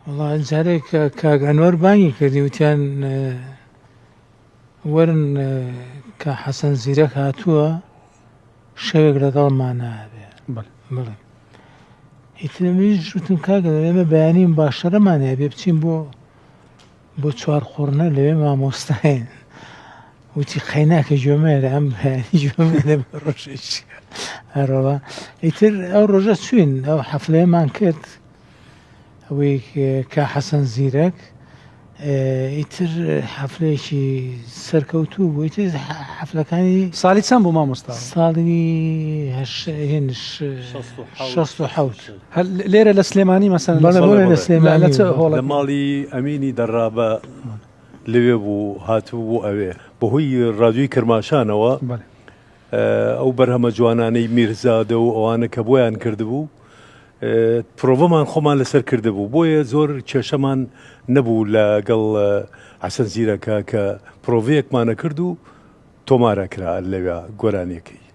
والله جارێک کاک ئەنوەر بانگی کردی وتیان وەرن کە حەسەن زیرەک هاتووە شەوێک لەگەڵمانە هەبێ. بڵێ ئیتر منیش وتم کاکە ئێمە بەیانیم باشەرەمان هەیە بێ بچین بۆ چوارخۆڕنە لەوێ مامۆستاین. وتی قەیناکە گوێمەیەرە ئەم بەیانی گوێمێنە بە ڕۆژێکی هەروەڵا. ئیتر ئەو ڕۆژە چوین ئەو حەفلەیەمان کرد ئەوەی کا حەسەن زیرەک، ئیتر حەفلەیەکی سەرکەوتوو بوو. ئیتر حەفلەکانی ساڵی چەند بوو مامۆستا؟ ساڵی 67 لێرە لە سلێمانی مەسەن لە سلێمانی لە ماڵی ئەمینی دەڕابە لەوێ بوو هاتوو بوو ئەوێ بەهۆی ڕادیۆی کرماشانەوە ئەو بەرهەمە جوانانەی میرزادە و ئەوانە کە بۆیان کردبوو پرۆڤەمان خۆمان لەسەر کردبوو، بۆیە زۆر کێشەمان نەبوو لەگەڵ حەسەن زیرەکە کە پرۆڤەیەکمانە کرد و تۆمارە کرا لەوێ گۆرانیەکەی.